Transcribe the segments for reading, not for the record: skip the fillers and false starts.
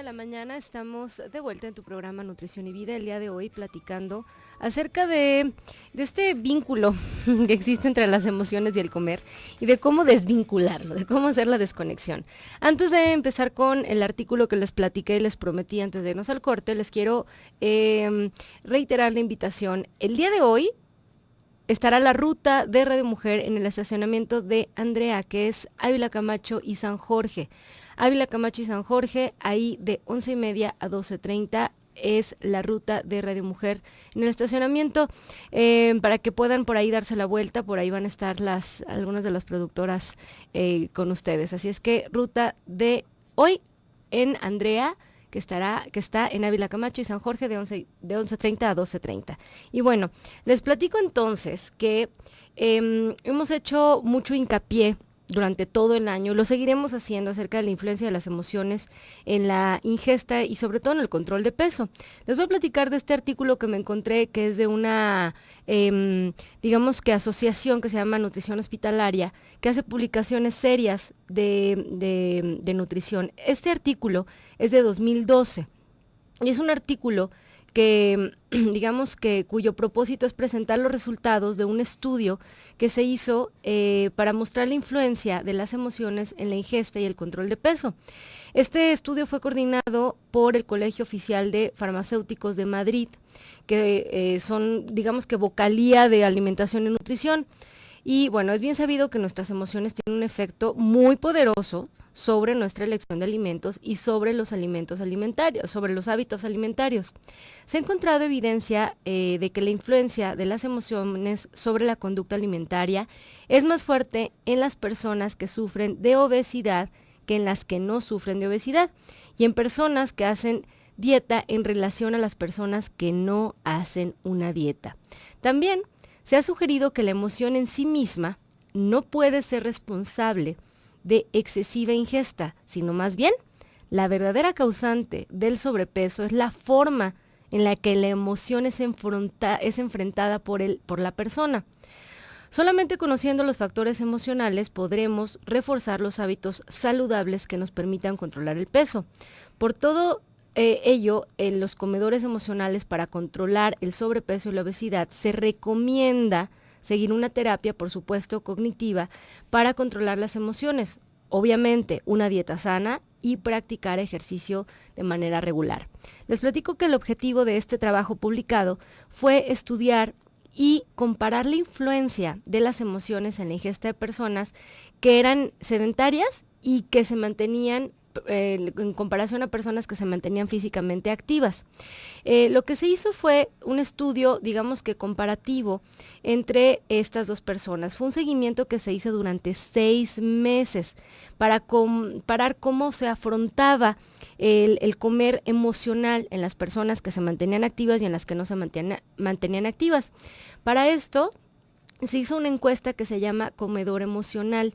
la mañana estamos de vuelta en tu programa Nutrición y Vida. El día de hoy platicando acerca de este vínculo que existe entre las emociones y el comer y de cómo desvincularlo, de cómo hacer la desconexión. Antes de empezar con el artículo que les platiqué y les prometí antes de irnos al corte, les quiero reiterar la invitación. El día de hoy estará la ruta de Radio Mujer en el estacionamiento de Andrea, que es Ávila Camacho y San Jorge. Ávila Camacho y San Jorge, ahí de 11:30 a 12:30 es la ruta de Radio Mujer en el estacionamiento, para que puedan por ahí darse la vuelta. Por ahí van a estar algunas de las productoras con ustedes. Así es que ruta de hoy en Andrea, que está en Ávila Camacho y San Jorge de 11:30 a 12:30. Y bueno, les platico entonces que hemos hecho mucho hincapié durante todo el año, lo seguiremos haciendo, acerca de la influencia de las emociones en la ingesta y sobre todo en el control de peso. Les voy a platicar de este artículo que me encontré, que es de una, digamos que asociación que se llama Nutrición Hospitalaria, que hace publicaciones serias de nutrición. Este artículo es de 2012 y es un artículo que digamos que cuyo propósito es presentar los resultados de un estudio que se hizo para mostrar la influencia de las emociones en la ingesta y el control de peso. Este estudio fue coordinado por el Colegio Oficial de Farmacéuticos de Madrid, que son, digamos que vocalía de alimentación y nutrición. Y bueno, es bien sabido que nuestras emociones tienen un efecto muy poderoso sobre nuestra elección de alimentos y sobre los alimentos alimentarios, sobre los hábitos alimentarios. Se ha encontrado evidencia de que la influencia de las emociones sobre la conducta alimentaria es más fuerte en las personas que sufren de obesidad que en las que no sufren de obesidad, y en personas que hacen dieta en relación a las personas que no hacen una dieta. También se ha sugerido que la emoción en sí misma no puede ser responsable de excesiva ingesta, sino más bien la verdadera causante del sobrepeso es la forma en la que la emoción es enfrentada por la persona. Solamente conociendo los factores emocionales podremos reforzar los hábitos saludables que nos permitan controlar el peso. Por todo ello, en los comedores emocionales, para controlar el sobrepeso y la obesidad, se recomienda seguir una terapia, por supuesto, cognitiva, para controlar las emociones. Obviamente, una dieta sana y practicar ejercicio de manera regular. Les platico que el objetivo de este trabajo publicado fue estudiar y comparar la influencia de las emociones en la ingesta de personas que eran sedentarias y que se mantenían en comparación a personas que se mantenían físicamente activas. Lo que se hizo fue un estudio, digamos que comparativo, entre estas dos personas. Fue un seguimiento que se hizo durante 6 meses para comparar cómo se afrontaba el comer emocional en las personas que se mantenían activas y en las que no se mantenían activas. Para esto se hizo una encuesta que se llama Comedor Emocional.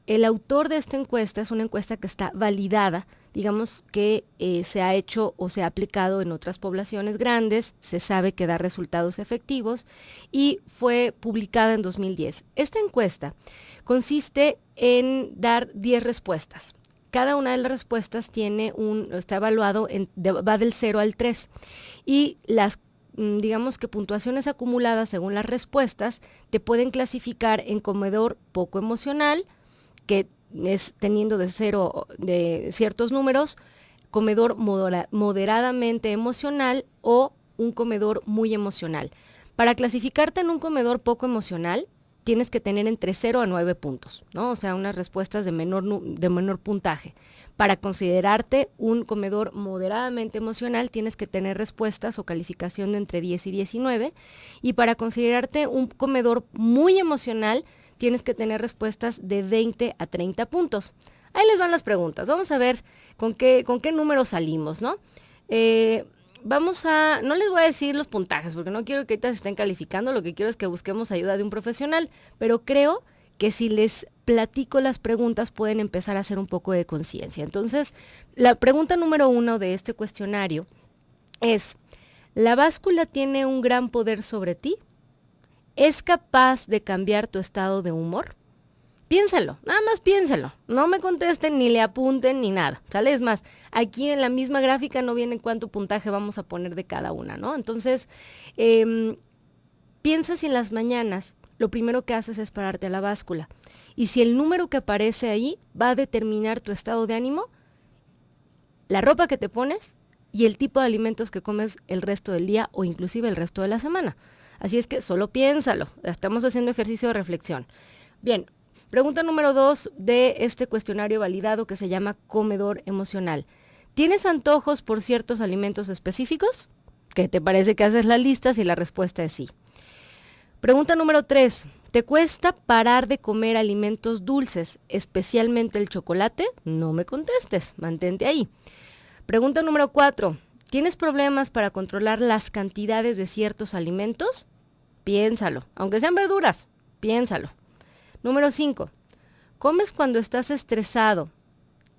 El autor de esta encuesta es una encuesta que está validada, digamos que se ha hecho o se ha aplicado en otras poblaciones grandes, se sabe que da resultados efectivos y fue publicada en 2010. Esta encuesta consiste en dar 10 respuestas. Cada una de las respuestas está evaluado, va del 0 al 3 y las digamos que puntuaciones acumuladas según las respuestas te pueden clasificar en comedor poco emocional, que es teniendo de 0 de ciertos números, comedor moderadamente emocional o un comedor muy emocional. Para clasificarte en un comedor poco emocional, tienes que tener entre 0 a 9 puntos, ¿no? O sea, unas respuestas de menor puntaje. Para considerarte un comedor moderadamente emocional, tienes que tener respuestas o calificación de entre 10 y 19. Y para considerarte un comedor muy emocional, tienes que tener respuestas de 20 a 30 puntos. Ahí les van las preguntas. Vamos a ver con qué números salimos, ¿no? No les voy a decir los puntajes, porque no quiero que ahorita se estén calificando, lo que quiero es que busquemos ayuda de un profesional, pero creo que si les platico las preguntas pueden empezar a hacer un poco de conciencia. Entonces, la pregunta número 1 de este cuestionario es: ¿la báscula tiene un gran poder sobre ti? ¿Es capaz de cambiar tu estado de humor? Piénsalo, nada más piénsalo. No me contesten, ni le apunten, ni nada. ¿Sale? Es más, aquí en la misma gráfica no viene cuánto puntaje vamos a poner de cada una, ¿no? Entonces, piensa si en las mañanas lo primero que haces es pararte a la báscula. Y si el número que aparece ahí va a determinar tu estado de ánimo, la ropa que te pones y el tipo de alimentos que comes el resto del día o inclusive el resto de la semana. Así es que solo piénsalo. Estamos haciendo ejercicio de reflexión. Bien, pregunta número 2 de este cuestionario validado que se llama comedor emocional. ¿Tienes antojos por ciertos alimentos específicos? ¿Qué te parece que haces la lista si la respuesta es sí? Pregunta número 3. ¿Te cuesta parar de comer alimentos dulces, especialmente el chocolate? No me contestes, mantente ahí. Pregunta número 4. ¿Tienes problemas para controlar las cantidades de ciertos alimentos? Piénsalo, aunque sean verduras, piénsalo. Número 5. ¿Comes cuando estás estresado,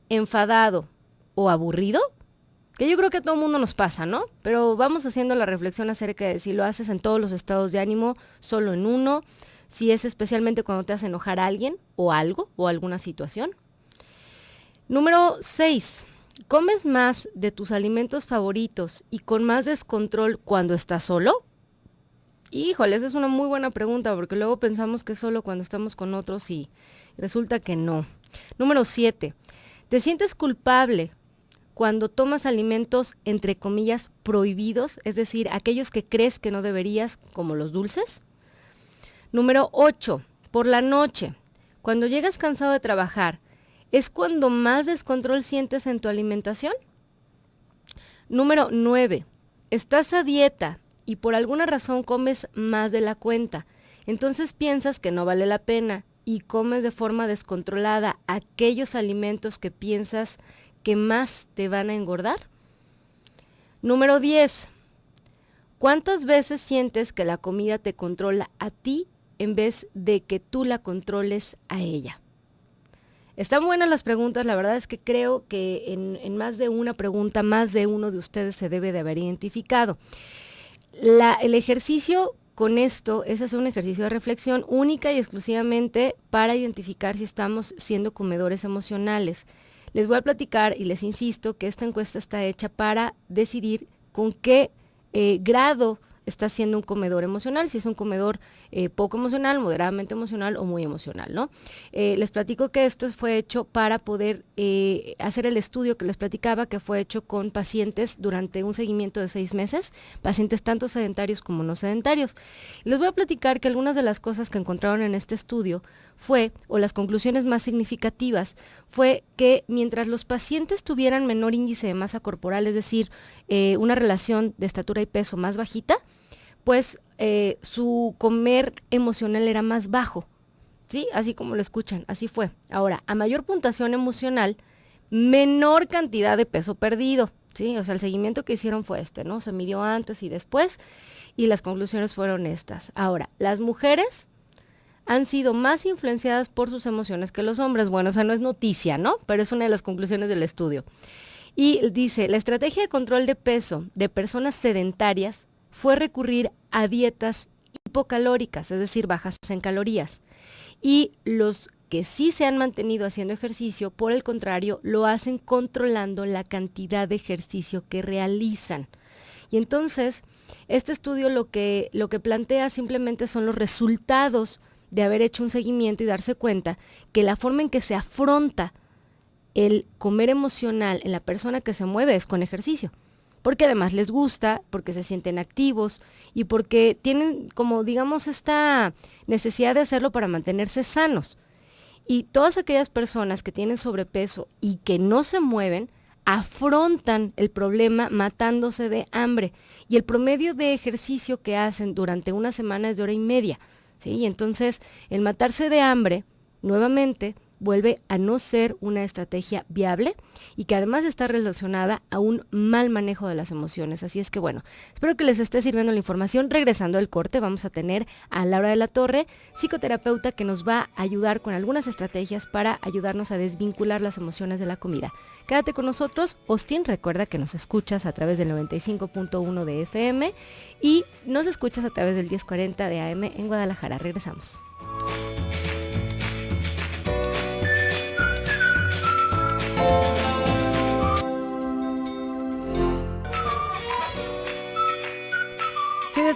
enfadado o aburrido? Que yo creo que a todo mundo nos pasa, ¿no? Pero vamos haciendo la reflexión acerca de si lo haces en todos los estados de ánimo, solo en uno, si es especialmente cuando te hace enojar a alguien o algo o alguna situación. Número 6. ¿Comes más de tus alimentos favoritos y con más descontrol cuando estás solo? Híjole, esa es una muy buena pregunta porque luego pensamos que es solo cuando estamos con otros y resulta que no. Número 7. ¿Te sientes culpable cuando tomas alimentos, entre comillas, prohibidos, es decir, aquellos que crees que no deberías, como los dulces? Número 8. Por la noche, cuando llegas cansado de trabajar, ¿es cuando más descontrol sientes en tu alimentación? Número 9. Estás a dieta y por alguna razón comes más de la cuenta. Entonces piensas que no vale la pena y comes de forma descontrolada aquellos alimentos que piensas que más te van a engordar. Número 10. ¿Cuántas veces sientes que la comida te controla a ti en vez de que tú la controles a ella? Están buenas las preguntas, la verdad es que creo que en más de una pregunta, más de uno de ustedes se debe de haber identificado. El ejercicio con esto es hacer un ejercicio de reflexión única y exclusivamente para identificar si estamos siendo comedores emocionales. Les voy a platicar y les insisto que esta encuesta está hecha para decidir con qué grado está siendo un comedor emocional, si es un comedor poco emocional, moderadamente emocional o muy emocional, ¿no? Les platico que esto fue hecho para poder hacer el estudio que les platicaba, que fue hecho con pacientes durante un seguimiento de 6 meses, pacientes tanto sedentarios como no sedentarios. Y les voy a platicar que algunas de las cosas que encontraron en este estudio o las conclusiones más significativas, fue que mientras los pacientes tuvieran menor índice de masa corporal, es decir, una relación de estatura y peso más bajita, pues su comer emocional era más bajo, ¿sí? Así como lo escuchan, así fue. Ahora, a mayor puntuación emocional, menor cantidad de peso perdido, ¿sí? O sea, el seguimiento que hicieron fue ¿no? Se midió antes y después, y las conclusiones fueron estas. Ahora, las mujeres han sido más influenciadas por sus emociones que los hombres. Bueno, o sea, no es noticia, ¿no? Pero es una de las conclusiones del estudio. Y dice, la estrategia de control de peso de personas sedentarias fue recurrir a dietas hipocalóricas, es decir, bajas en calorías. Y los que sí se han mantenido haciendo ejercicio, por el contrario, lo hacen controlando la cantidad de ejercicio que realizan. Y entonces, este estudio lo que plantea simplemente son los resultados de haber hecho un seguimiento y darse cuenta que la forma en que se afronta el comer emocional en la persona que se mueve es con ejercicio. Porque además les gusta, porque se sienten activos y porque tienen como digamos esta necesidad de hacerlo para mantenerse sanos. Y todas aquellas personas que tienen sobrepeso y que no se mueven, afrontan el problema matándose de hambre. Y el promedio de ejercicio que hacen durante una semana es de 1.5 horas. ¿Sí? Y entonces el matarse de hambre nuevamente vuelve a no ser una estrategia viable y que además está relacionada a un mal manejo de las emociones. Así es que bueno, espero que les esté sirviendo la información. Regresando al corte, vamos a tener a Laura de la Torre, psicoterapeuta, que nos va a ayudar con algunas estrategias para ayudarnos a desvincular las emociones de la comida. Quédate con nosotros. Austin, recuerda que nos escuchas a través del 95.1 de FM y nos escuchas a través del 1040 de AM en Guadalajara. Regresamos.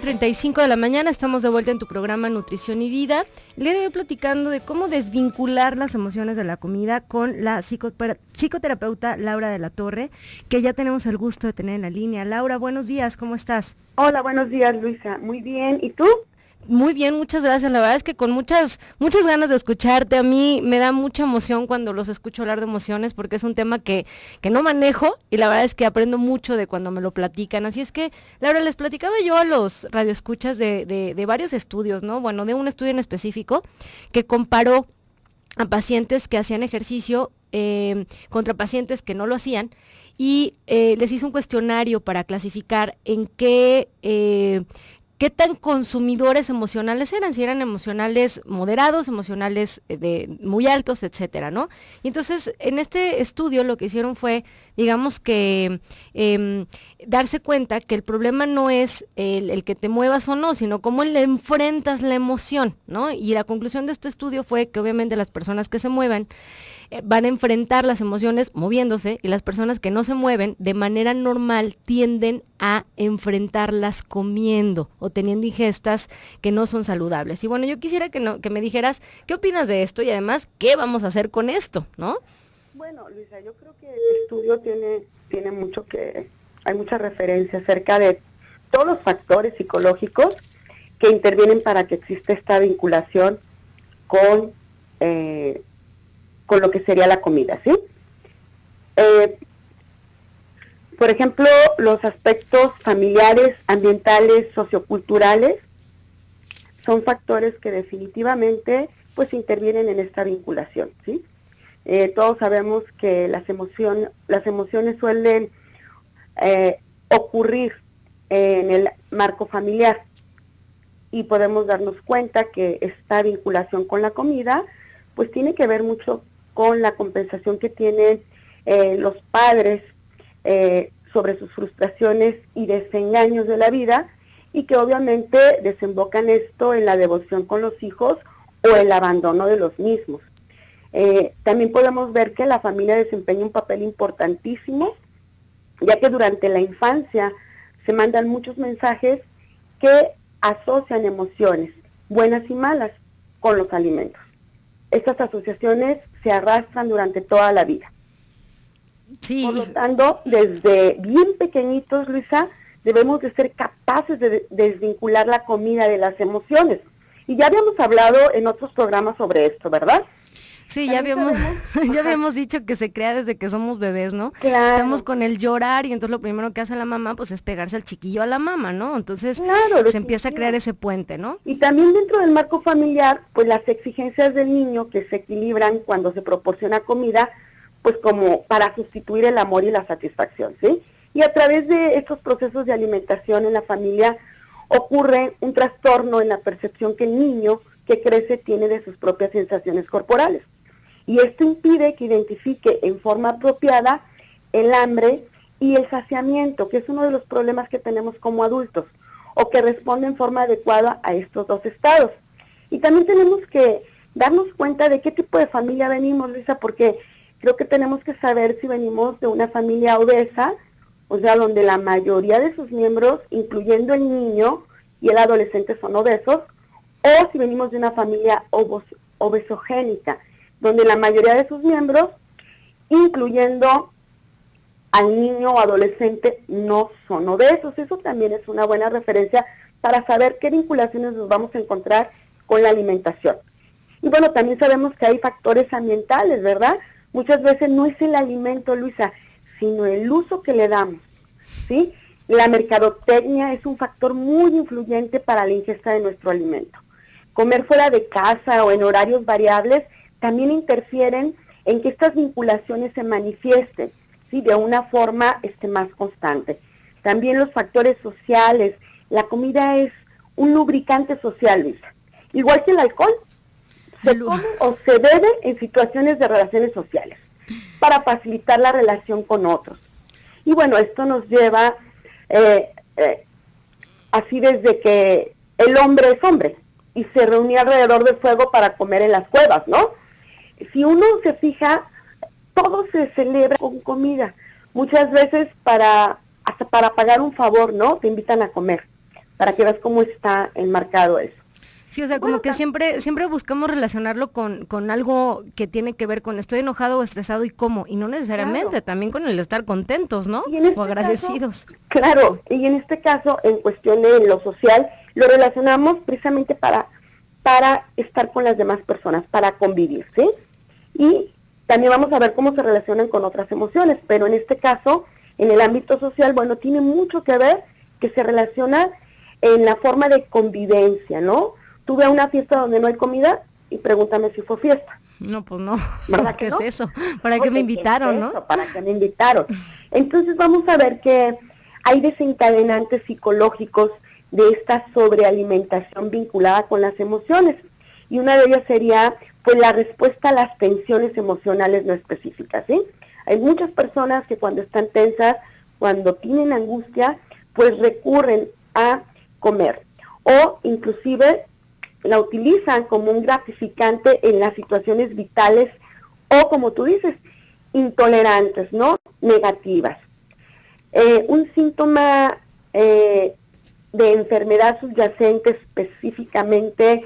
9:35 de la mañana, estamos de vuelta en tu programa Nutrición y Vida. El día de hoy platicando de cómo desvincular las emociones de la comida con la psicoterapeuta Laura de la Torre, que ya tenemos el gusto de tener en la línea. Laura, buenos días, ¿cómo estás? Hola, buenos días, Luisa. Muy bien, ¿y tú? Muy bien, muchas gracias. La verdad es que con muchas ganas de escucharte. A mí me da mucha emoción cuando los escucho hablar de emociones porque es un tema que no manejo y la verdad es que aprendo mucho de cuando me lo platican. Así es que, Laura, les platicaba yo a los radioescuchas de varios estudios, ¿no? Bueno, de un estudio en específico que comparó a pacientes que hacían ejercicio contra pacientes que no lo hacían y les hizo un cuestionario para clasificar en qué tan consumidores emocionales eran, si eran emocionales moderados, emocionales de muy altos, etcétera, ¿no? Y entonces, en este estudio lo que hicieron fue, digamos que, darse cuenta que el problema no es el que te muevas o no, sino cómo le enfrentas la emoción, ¿no? Y la conclusión de este estudio fue que obviamente las personas que se muevan van a enfrentar las emociones moviéndose y las personas que no se mueven de manera normal tienden a enfrentarlas comiendo o teniendo ingestas que no son saludables. Y bueno, yo quisiera que me dijeras qué opinas de esto y además qué vamos a hacer con esto, ¿no? Bueno, Luisa, yo creo que el estudio tiene mucho hay mucha referencia acerca de todos los factores psicológicos que intervienen para que exista esta vinculación con lo que sería la comida, ¿sí? Por ejemplo, los aspectos familiares, ambientales, socioculturales, son factores que definitivamente pues intervienen en esta vinculación, ¿sí? Todos sabemos que las emociones suelen ocurrir en el marco familiar y podemos darnos cuenta que esta vinculación con la comida pues tiene que ver mucho con la compensación que tienen los padres sobre sus frustraciones y desengaños de la vida y que obviamente desembocan esto en la devoción con los hijos o el abandono de los mismos. También podemos ver que la familia desempeña un papel importantísimo, ya que durante la infancia se mandan muchos mensajes que asocian emociones, buenas y malas, con los alimentos. Estas asociaciones se arrastran durante toda la vida. Sí. Por lo tanto, desde bien pequeñitos, Luisa, debemos de ser capaces de desvincular la comida de las emociones. Y ya habíamos hablado en otros programas sobre esto, ¿verdad? Sí, ya habíamos dicho que se crea desde que somos bebés, ¿no? Claro. Estamos con el llorar y entonces lo primero que hace la mamá pues es pegarse al chiquillo a la mamá, ¿no? Entonces claro, se empieza a crear ese puente, ¿no? Y también dentro del marco familiar, pues las exigencias del niño que se equilibran cuando se proporciona comida, pues como para sustituir el amor y la satisfacción, ¿sí? Y a través de estos procesos de alimentación en la familia ocurre un trastorno en la percepción que el niño que crece tiene de sus propias sensaciones corporales. Y esto impide que identifique en forma apropiada el hambre y el saciamiento, que es uno de los problemas que tenemos como adultos, o que responde en forma adecuada a estos dos estados. Y también tenemos que darnos cuenta de qué tipo de familia venimos, Luisa, porque creo que tenemos que saber si venimos de una familia obesa, o sea, donde la mayoría de sus miembros, incluyendo el niño y el adolescente, son obesos, o si venimos de una familia obesogénica, donde la mayoría de sus miembros, incluyendo al niño o adolescente, no son obesos. Eso también es una buena referencia para saber qué vinculaciones nos vamos a encontrar con la alimentación. Y bueno, también sabemos que hay factores ambientales, ¿verdad? Muchas veces no es el alimento, Luisa, sino el uso que le damos, ¿sí? La mercadotecnia es un factor muy influyente para la ingesta de nuestro alimento. Comer fuera de casa o en horarios variables también interfieren en que estas vinculaciones se manifiesten, ¿sí? De una forma más constante. También los factores sociales. La comida es un lubricante social, Luisa. Igual que el alcohol, se come o se bebe en situaciones de relaciones sociales para facilitar la relación con otros. Y bueno, esto nos lleva así desde que el hombre es hombre y se reunía alrededor del fuego para comer en las cuevas, ¿no? Si uno se fija, todo se celebra con comida. Muchas veces hasta para pagar un favor, ¿no? Te invitan a comer. para que veas cómo está enmarcado eso. Sí, o sea, como que siempre buscamos relacionarlo con algo que tiene que ver con estoy enojado o estresado y cómo, y no necesariamente, también con el estar contentos, ¿no? O agradecidos. Claro, y en este caso, en cuestión de lo social, lo relacionamos precisamente para estar con las demás personas, para convivir, ¿sí? Y también vamos a ver cómo se relacionan con otras emociones, pero en este caso, en el ámbito social, bueno, tiene mucho que ver que se relaciona en la forma de convivencia, ¿no? Tú ve a una fiesta donde no hay comida y pregúntame si fue fiesta. No, pues no. ¿Verdad ¿Qué que no? es eso? ¿Para qué me invitaron, no? ¿Para qué me invitaron? Entonces vamos a ver que hay desencadenantes psicológicos de esta sobrealimentación vinculada con las emociones. Y una de ellas sería, pues, la respuesta a las tensiones emocionales no específicas, ¿sí? Hay muchas personas que cuando están tensas, cuando tienen angustia, pues recurren a comer. O inclusive la utilizan como un gratificante en las situaciones vitales o, como tú dices, intolerantes, ¿no? Negativas. Un síntoma de enfermedad subyacente específicamente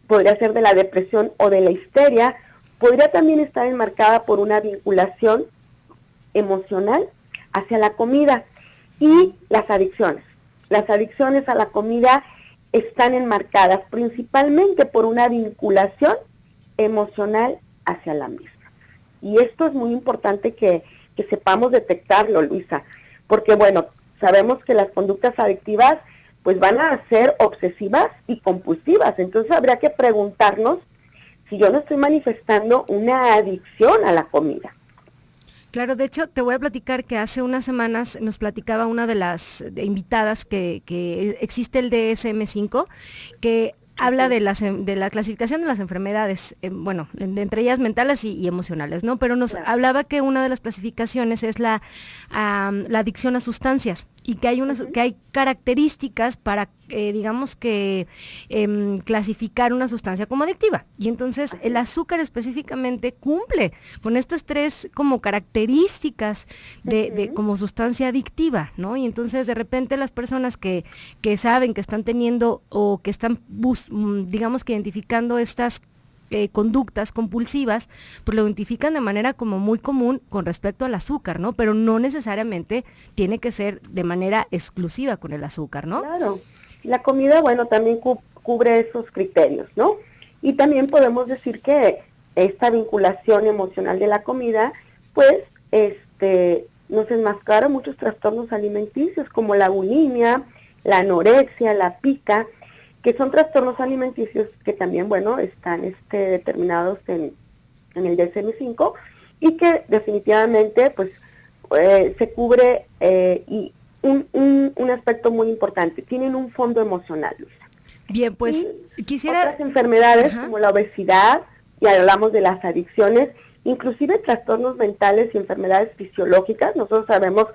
podría ser de la depresión o de la histeria, podría también estar enmarcada por una vinculación emocional hacia la comida y las adicciones. Las adicciones a la comida están enmarcadas principalmente por una vinculación emocional hacia la misma. Y esto es muy importante que sepamos detectarlo, Luisa, porque bueno, sabemos que las conductas adictivas pues van a ser obsesivas y compulsivas, entonces habría que preguntarnos si yo no estoy manifestando una adicción a la comida. Claro, de hecho, te voy a platicar que hace unas semanas nos platicaba una de las invitadas que existe el DSM-5, que habla de la clasificación de las enfermedades, bueno, entre ellas mentales y emocionales, ¿no? Pero nos hablaba que una de las clasificaciones es la adicción a sustancias y que hay características para, digamos que, clasificar una sustancia como adictiva. Y entonces el azúcar específicamente cumple con estas tres como características de como sustancia adictiva, ¿no? Y entonces de repente las personas que saben que están teniendo o que están digamos que identificando estas conductas compulsivas, pues lo identifican de manera como muy común con respecto al azúcar, ¿no? Pero no necesariamente tiene que ser de manera exclusiva con el azúcar, ¿no? Claro. La comida, bueno, también cubre esos criterios, ¿no? Y también podemos decir que esta vinculación emocional de la comida, pues, nos enmascara muchos trastornos alimenticios como la bulimia, la anorexia, la pica, que son trastornos alimenticios que también, bueno, están determinados en el DSM-5 y que definitivamente, pues, se cubre y un aspecto muy importante, tienen un fondo emocional, Luisa. Bien, pues, quisiera... Otras enfermedades como la obesidad, y hablamos de las adicciones, inclusive trastornos mentales y enfermedades fisiológicas, nosotros sabemos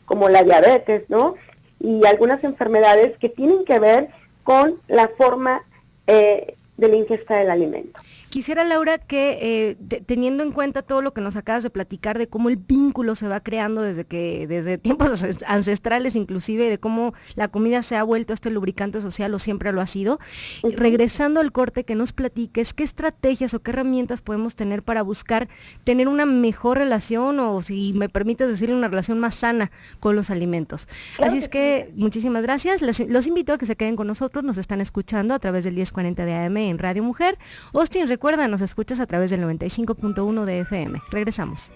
como la diabetes, ¿no? Y algunas enfermedades que tienen que ver con la forma de la ingesta del alimento. Quisiera, Laura, que teniendo en cuenta todo lo que nos acabas de platicar de cómo el vínculo se va creando desde tiempos ancestrales, inclusive de cómo la comida se ha vuelto este lubricante social o siempre lo ha sido, regresando al corte, que nos platiques qué estrategias o qué herramientas podemos tener para buscar tener una mejor relación o, si me permites decirle, una relación más sana con los alimentos. Claro. Así es que muchísimas gracias. Los invito a que se queden con nosotros, nos están escuchando a través del 1040 de AM en Radio Mujer. Austin, recuerda, nos escuchas a través del 95.1 de FM. Regresamos.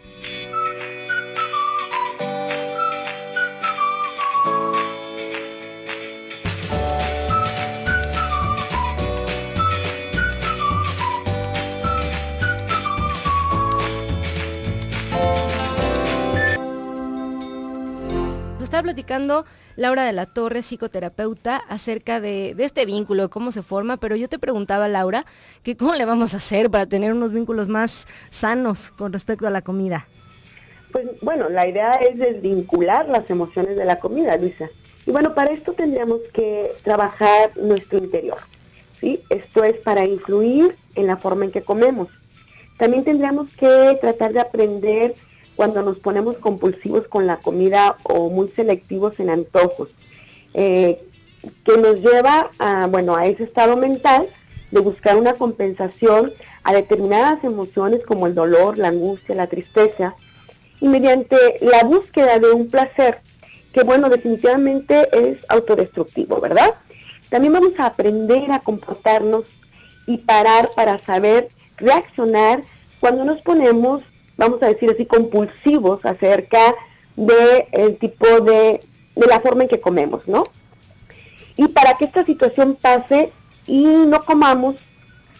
Estaba platicando Laura de la Torre, psicoterapeuta, acerca de este vínculo, de cómo se forma, pero yo te preguntaba, Laura, que cómo le vamos a hacer para tener unos vínculos más sanos con respecto a la comida. Pues bueno, la idea es desvincular las emociones de la comida, Luisa. Y bueno, para esto tendríamos que trabajar nuestro interior, ¿sí? Esto es para influir en la forma en que comemos. También tendríamos que tratar de aprender cuando nos ponemos compulsivos con la comida o muy selectivos en antojos. que nos lleva a, bueno, a ese estado mental de buscar una compensación a determinadas emociones como el dolor, la angustia, la tristeza, y mediante la búsqueda de un placer que, bueno, definitivamente es autodestructivo, ¿verdad? También vamos a aprender a comportarnos y parar para saber reaccionar cuando nos ponemos, vamos a decir así, compulsivos acerca del tipo de la forma en que comemos, ¿no? Y para que esta situación pase y no comamos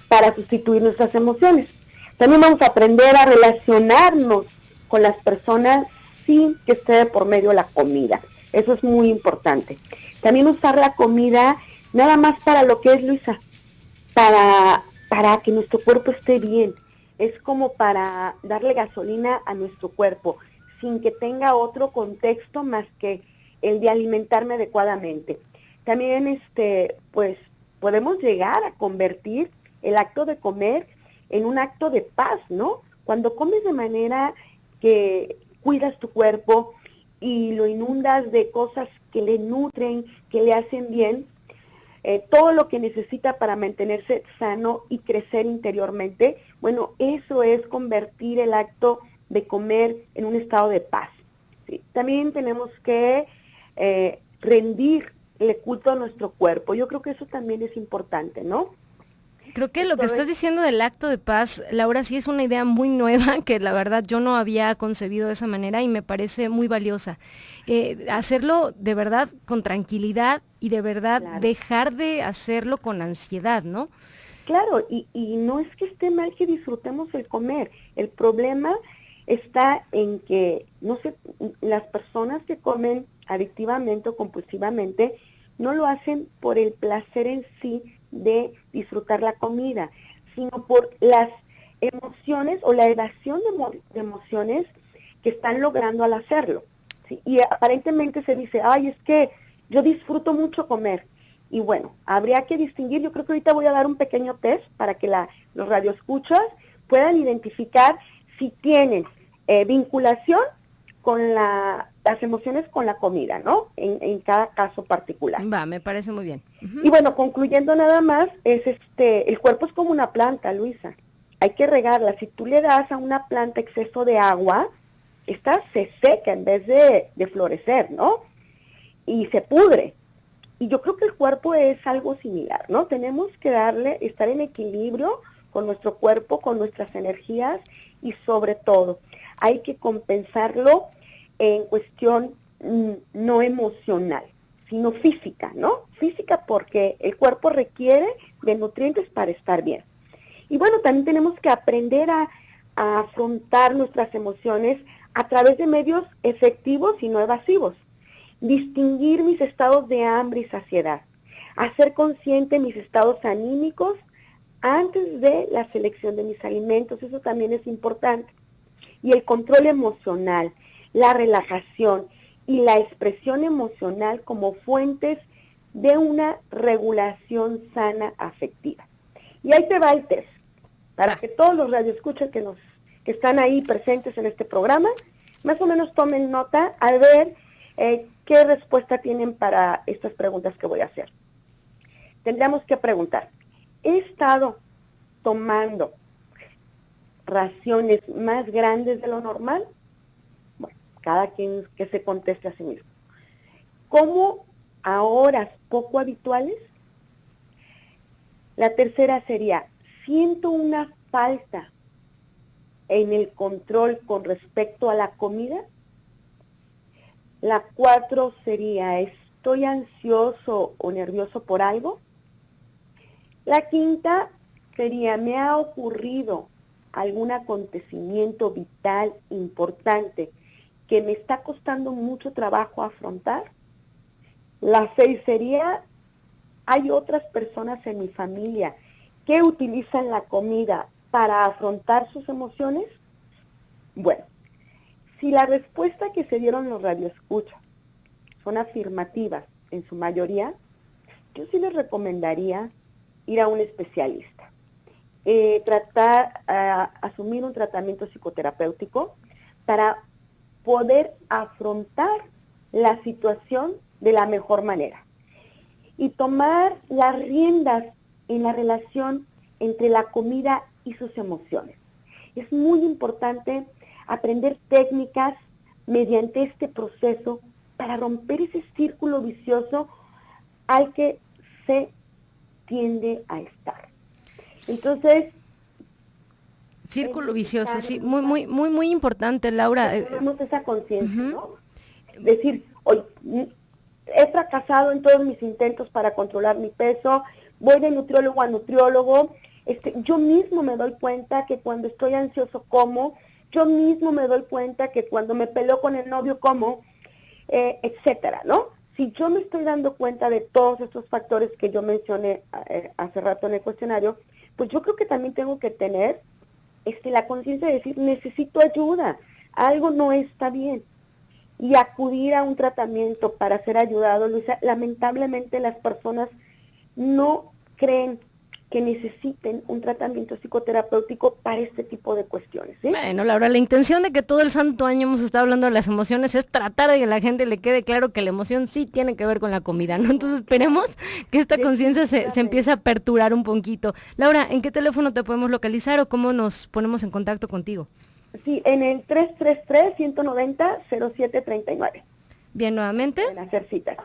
para sustituir nuestras emociones. También vamos a aprender a relacionarnos con las personas sin que esté por medio la comida. Eso es muy importante. También usar la comida nada más para lo que es, Luisa, para que nuestro cuerpo esté bien. Es como para darle gasolina a nuestro cuerpo, sin que tenga otro contexto más que el de alimentarme adecuadamente. También, pues, podemos llegar a convertir el acto de comer en un acto de paz, ¿no? Cuando comes de manera que cuidas tu cuerpo y lo inundas de cosas que le nutren, que le hacen bien, todo lo que necesita para mantenerse sano y crecer interiormente, bueno, eso es convertir el acto de comer en un estado de paz. ¿Sí? También tenemos que rendirle culto a nuestro cuerpo. Yo creo que eso también es importante, ¿no? Creo que lo que estás diciendo del acto de paz, Laura, sí es una idea muy nueva que la verdad yo no había concebido de esa manera y me parece muy valiosa. Hacerlo de verdad con tranquilidad y de verdad dejar de hacerlo con ansiedad, ¿no? Claro, y no es que esté mal que disfrutemos el comer. El problema está en que, no sé, las personas que comen adictivamente o compulsivamente no lo hacen por el placer en sí de disfrutar la comida, sino por las emociones o la evasión de emociones que están logrando al hacerlo. ¿Sí? Y aparentemente se dice, ay, es que yo disfruto mucho comer. Y bueno, habría que distinguir, yo creo que ahorita voy a dar un pequeño test para que los radioescuchas puedan identificar si tienen vinculación con las emociones con la comida, ¿no? En cada caso particular. Va, me parece muy bien. Y bueno, concluyendo nada más, el cuerpo es como una planta, Luisa. Hay que regarla. Si tú le das a una planta exceso de agua, esta se seca en vez de florecer, ¿no? Y se pudre. Y yo creo que el cuerpo es algo similar, ¿no? Tenemos que estar en equilibrio con nuestro cuerpo, con nuestras energías y sobre todo hay que compensarlo en cuestión no emocional, sino física, ¿no? Física porque el cuerpo requiere de nutrientes para estar bien. Y bueno, también tenemos que aprender a afrontar nuestras emociones a través de medios efectivos y no evasivos. Distinguir mis estados de hambre y saciedad, hacer consciente mis estados anímicos antes de la selección de mis alimentos, eso también es importante. Y el control emocional, la relajación y la expresión emocional como fuentes de una regulación sana afectiva. Y ahí te va el test, para que todos los radioescuchas que están ahí presentes en este programa, más o menos tomen nota a ver qué respuesta tienen para estas preguntas que voy a hacer. Tendríamos que preguntar, ¿he estado tomando raciones más grandes de lo normal? Bueno, cada quien que se conteste a sí mismo. ¿Como a horas poco habituales? La tercera sería, ¿siento una falta en el control con respecto a la comida? La 4 sería, ¿estoy ansioso o nervioso por algo? La 5 sería, ¿me ha ocurrido algún acontecimiento vital importante que me está costando mucho trabajo afrontar? La 6 sería, ¿hay otras personas en mi familia que utilizan la comida para afrontar sus emociones? Bueno, si la respuesta que se dieron los radioescuchas son afirmativas en su mayoría, yo sí les recomendaría ir a un especialista. Asumir un tratamiento psicoterapéutico para poder afrontar la situación de la mejor manera. y tomar las riendas en la relación entre la comida y sus emociones. Es muy importante aprender técnicas mediante este proceso para romper ese círculo vicioso al que se tiende a estar. Entonces, círculo vicioso, sí, muy importante, Laura. Tenemos esa conciencia, ¿no? Decir, hoy he fracasado en todos mis intentos para controlar mi peso, voy de nutriólogo a nutriólogo, yo mismo me doy cuenta que cuando estoy ansioso como, yo mismo me doy cuenta que cuando me peleo con el novio como, etcétera, ¿no? Si yo me estoy dando cuenta de todos estos factores que yo mencioné hace rato en el cuestionario, pues yo creo que también tengo que tener la conciencia de decir, necesito ayuda, algo no está bien. Y acudir a un tratamiento para ser ayudado, Luisa, lamentablemente las personas no creen que necesiten un tratamiento psicoterapéutico para este tipo de cuestiones, ¿sí? Bueno, Laura, la intención de que todo el santo año hemos estado hablando de las emociones es tratar de que a la gente le quede claro que la emoción sí tiene que ver con la comida, ¿no? Entonces esperemos que esta conciencia se empiece a aperturar un poquito. Laura, ¿en qué teléfono te podemos localizar o cómo nos ponemos en contacto contigo? Sí, en el 333-190-0739. Bien, nuevamente. Pueden hacer citas.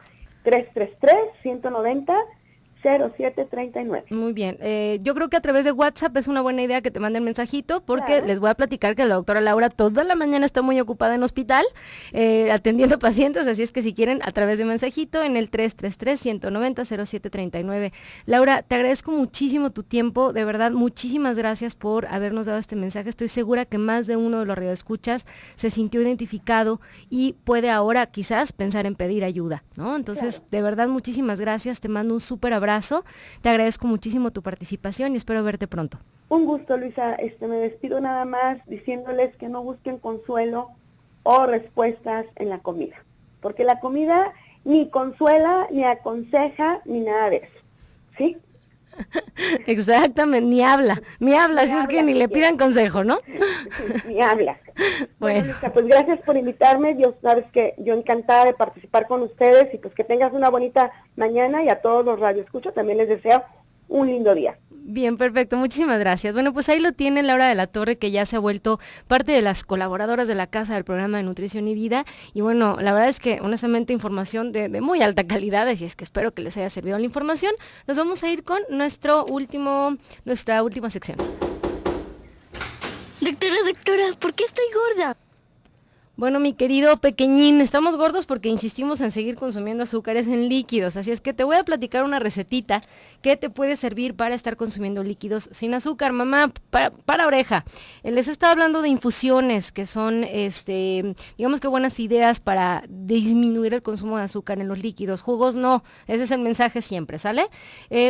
333-190-0739. Muy bien. Yo creo que a través de WhatsApp es una buena idea que te manden mensajito porque claro, les voy a platicar que la doctora Laura toda la mañana está muy ocupada en hospital atendiendo pacientes, así es que si quieren a través de mensajito en el 333-190-0739. Laura, te agradezco muchísimo tu tiempo, de verdad, muchísimas gracias por habernos dado este mensaje. Estoy segura que más de uno de los radioescuchas se sintió identificado y puede ahora quizás pensar en pedir ayuda, ¿no? Entonces, claro, de verdad, muchísimas gracias, te mando un súper abrazo. Te agradezco muchísimo tu participación y espero verte pronto. Un gusto, Luisa. Me despido nada más diciéndoles que no busquen consuelo o respuestas en la comida, porque la comida ni consuela, ni aconseja, ni nada de eso, ¿sí? Exactamente, ni habla, así es que ni le pidan consejo, ¿no? Sí, ni habla. Bueno, Luisa, pues gracias por invitarme. Dios, sabes que yo encantada de participar con ustedes y pues que tengas una bonita mañana y a todos los radioescuchas también les deseo un lindo día. bien, perfecto, muchísimas gracias. Bueno, pues ahí lo tiene Laura de la Torre, que ya se ha vuelto parte de las colaboradoras de la casa del programa de Nutrición y Vida. Y bueno, la verdad es que honestamente información de muy alta calidad, así es que espero que les haya servido la información. Nos vamos a ir con nuestra última sección. Doctora, ¿por qué estoy gorda? Bueno, mi querido pequeñín, estamos gordos porque insistimos en seguir consumiendo azúcares en líquidos, así es que te voy a platicar una recetita que te puede servir para estar consumiendo líquidos sin azúcar. Mamá, para oreja, les estaba hablando de infusiones que son, digamos que buenas ideas para disminuir el consumo de azúcar en los líquidos. Jugos no, ese es el mensaje siempre, ¿sale?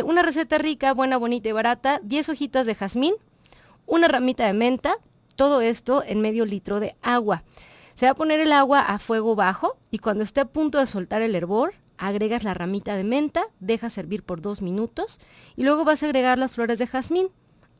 Una receta rica, buena, bonita y barata, 10 hojitas de jazmín, una ramita de menta, todo esto en medio litro de agua. Se va a poner el agua a fuego bajo y cuando esté a punto de soltar el hervor, agregas la ramita de menta, dejas hervir por 2 minutos y luego vas a agregar las flores de jazmín.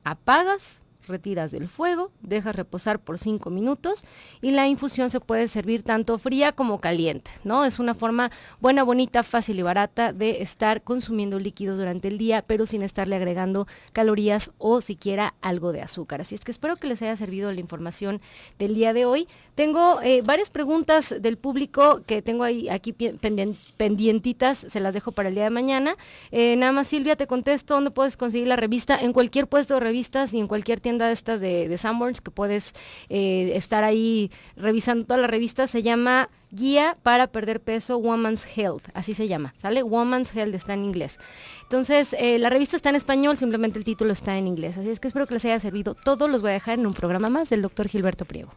Apagas, retiras del fuego, dejas reposar por 5 minutos y la infusión se puede servir tanto fría como caliente, ¿no? Es una forma buena, bonita, fácil y barata de estar consumiendo líquidos durante el día, pero sin estarle agregando calorías o siquiera algo de azúcar. Así es que espero que les haya servido la información del día de hoy. Tengo varias preguntas del público que tengo aquí pendientitas, se las dejo para el día de mañana. Nada más, Silvia, te contesto dónde puedes conseguir la revista, en cualquier puesto de revistas y en cualquier tienda de estas de Sanborns que puedes estar ahí revisando todas las revistas. Se llama Guía para Perder Peso, Woman's Health, así se llama, ¿sale? Woman's Health está en inglés. Entonces, la revista está en español, simplemente el título está en inglés. Así es que espero que les haya servido todo. Los voy a dejar en un programa más del doctor Gilberto Priego.